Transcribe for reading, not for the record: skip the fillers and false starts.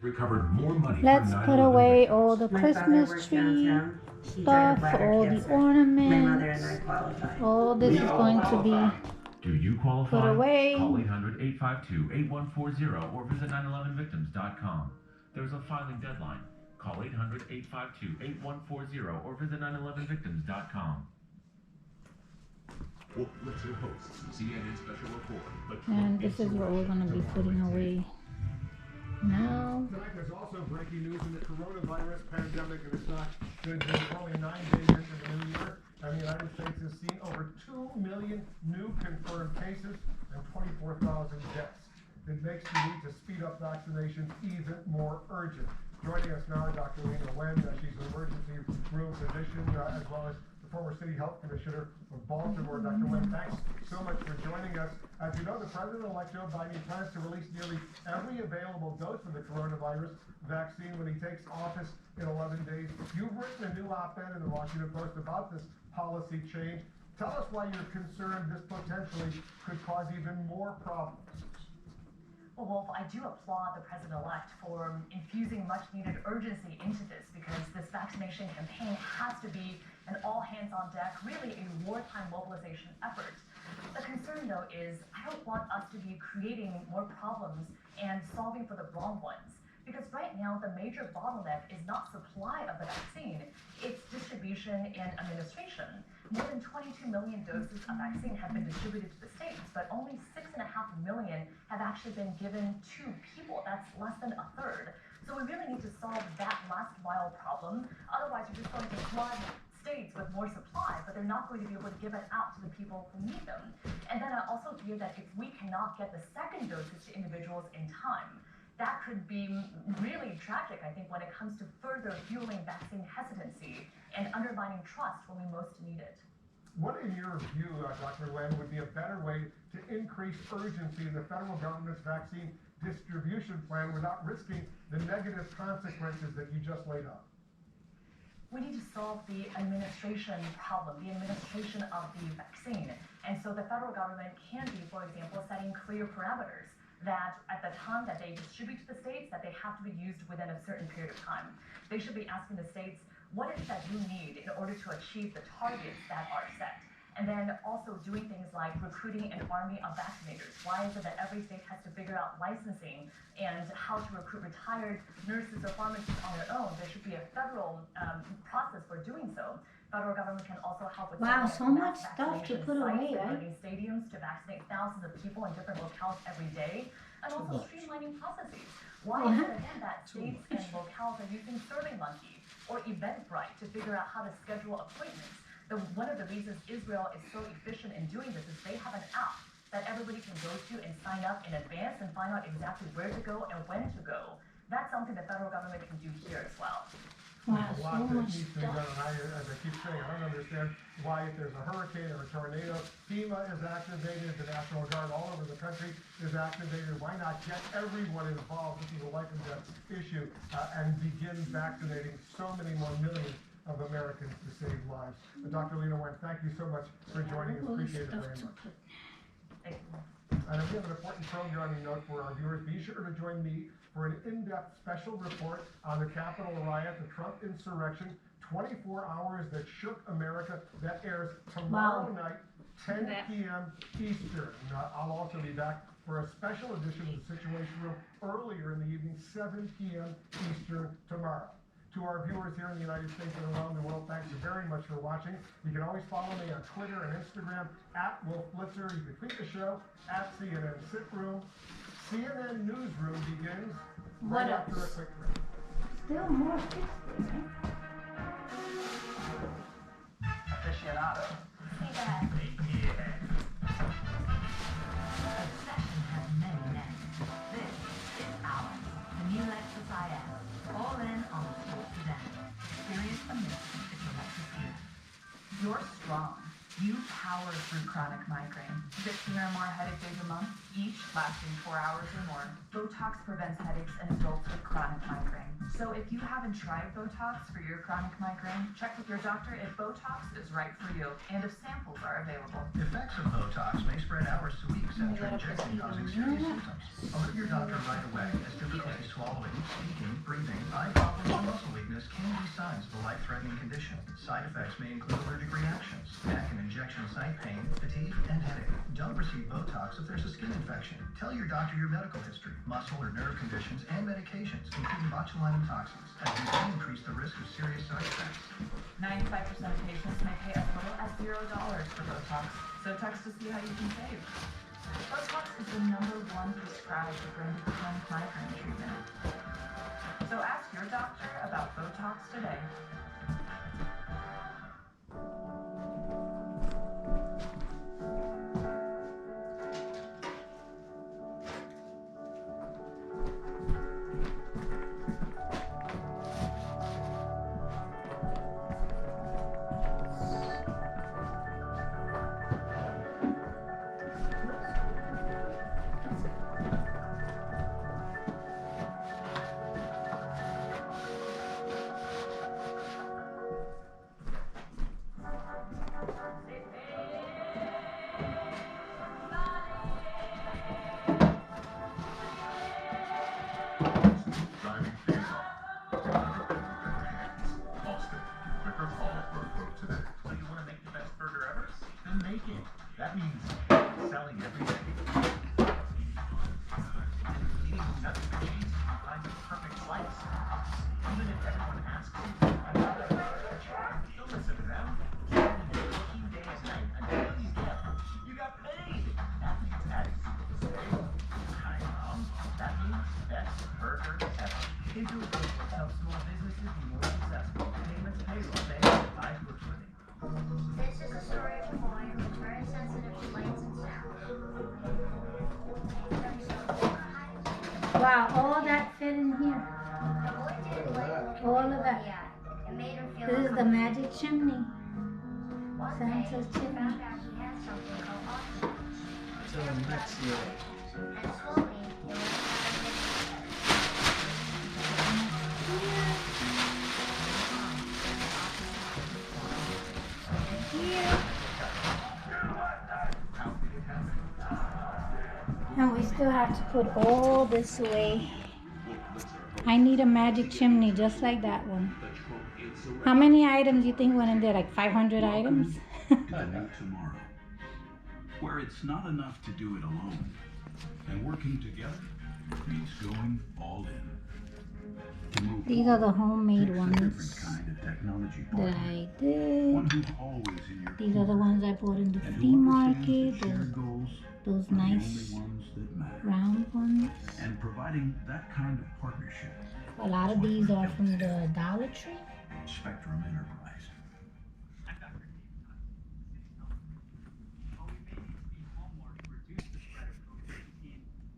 Recovered more money. Let's put away all the Christmas tree stuff, all the ornaments. All this is going to be Do you qualify? put away. Call 800-852-8140 or visit 911victims.com. There's a filing deadline. Call 800-852-8140 or visit 911victims.com. Wolf Blitzer hosts CNN special report. And this is what we're going to be putting away now. Tonight, there's also breaking news in the coronavirus pandemic, and it's not good news. Only 9 days into the new year, and the United States has seen over 2 million new confirmed cases and 24,000 deaths. It makes the need to speed up vaccinations even more urgent. Joining us now, Dr. Lena Wen. She's an emergency room physician, as well as the former city health commissioner of Baltimore. Dr. Wen, thanks so much for joining us. As you know, the President-elect Joe Biden plans to release nearly every available dose of the coronavirus vaccine when he takes office in 11 days. You've written a new op-ed in the Washington Post about this policy change. Tell us why you're concerned this potentially could cause even more problems. Well, Wolf, I do applaud the president-elect for infusing much-needed urgency into this, because this vaccination campaign has to be an all-hands-on-deck, really a wartime mobilization effort. The concern, though, is I don't want us to be creating more problems and solving for the wrong ones. Because right now, the major bottleneck is not supply of the vaccine, it's distribution and administration. More than 22 million doses of vaccine have been distributed to the states, but only 6.5 million have actually been given to people. That's less than a third. So we really need to solve that last mile problem. Otherwise, you're just going to flood states with more supply, but they're not going to be able to give it out to the people who need them. And then I also fear that if we cannot get the second doses to individuals in time, that could be really tragic, I think, when it comes to further fueling vaccine hesitancy and undermining trust when we most need it. What, in your view, Dr. Wen, would be a better way to increase urgency in the federal government's vaccine distribution plan without risking the negative consequences that you just laid out? We need to solve the administration problem, the administration of the vaccine. And so the federal government can be, for example, setting clear parameters that at the time that they distribute to the states, that they have to be used within a certain period of time. They should be asking the states, what is it that you need in order to achieve the targets that are set? And then also doing things like recruiting an army of vaccinators. Why is it that every state has to figure out licensing and how to recruit retired nurses or pharmacists on their own? There should be a federal process for doing so. Federal government can also help with So much stuff to put away, right? Stadiums to vaccinate thousands of people in different locales every day, and also streamlining processes. Why is it again that states and locales are using SurveyMonkey or Eventbrite to figure out how to schedule appointments? One of the reasons Israel is so efficient in doing this is they have an app that everybody can go to and sign up in advance and find out exactly where to go and when to go. That's something the federal government can do here as well. Wow, A so lot that much needs to be done, stuff. and as I keep saying, I don't understand why, if there's a hurricane or a tornado, FEMA is activated, the National Guard all over the country is activated. Why not get everyone involved? This is a life and death issue, and begin vaccinating so many more millions of Americans to save lives. Dr. Lena Wen, thank you so much for joining us. Appreciate it very much. Thank you. And we have an important programming note for our viewers. Be sure to join me for an in-depth special report on the Capitol riot, the Trump insurrection, 24 hours that shook America. That airs tomorrow night, 10 p.m. Eastern. I'll also be back for a special edition of the Situation Room earlier in the evening, 7 p.m. Eastern tomorrow. To our viewers here in the United States and around the world, thanks very much for watching. You can always follow me on Twitter and Instagram at Wolf Blitzer. You can tweet the show at CNN Sit Room. CNN Newsroom begins right after a quick break. Still more 60, right? Aficionado. See that? Obsession has many names. This is ours. The new Lexus IS. All in on the sports event. Experience the mission if you like to see it. You're strong. You power through chronic migraine. 15 or more headache days a month, each lasting 4 hours or more. Botox prevents headaches in adults with chronic migraine. So if you haven't tried Botox for your chronic migraine, check with your doctor if Botox is right for you and if samples are available. Effects of Botox may spread hours to weeks after injection, causing serious symptoms. Alert your doctor right away, as difficulty swallowing, speaking, breathing, eye problems, or muscle weakness can be signs of a life-threatening condition. Side effects may include allergic reactions, neck and injection site pain, fatigue, and headache. Don't receive Botox if there's a skin infection. Tell your doctor your medical history, muscle or nerve conditions, and medications, including botulinum toxins, as these may increase the risk of serious side effects. 95% of patients may pay as little as $0 for Botox, so text to see how you can save. Botox is the #1 prescribed branded chronic migraine treatment. So ask your doctor about Botox today. Driving pays off. Austin, quicker call for a quote today. So you want to make the best burger ever? Then make it. That means selling every day. Eating nothing but cheese, you find the perfect slice. Even if everyone asks you, another burger, you'll listen to them. Working day and night until you got paid. That means adding people to the table. Hi, Mom. That means best burger ever. Into a group will help small businesses be more successful. Payments, payroll, they provide good living. This is a story of a boy who is very sensitive to lights and sound. Wow, all that fit in here. The boy didn't like All of that. it made him feel This is the magic chimney. One day, Santa's he chimney. found out he had something called autism. Till next year. And slowly, he learned how to make it How did it happen? And we still have to put all this away. I need a magic chimney just like that one. How many items do you think went in there? Like 500 items? The new tomorrow, where it's not enough to do it alone, and working together means going all in. To move These are the forward homemade takes a ones different kind of technology that partner, I did. one who's always in your These are the corner, ones I bought in the and flea who market. understands that shared goals Those are the nice only ones that matter. round ones. And providing that kind of partnership. A lot of these are from the Dollar Tree. Spectrum Enterprise.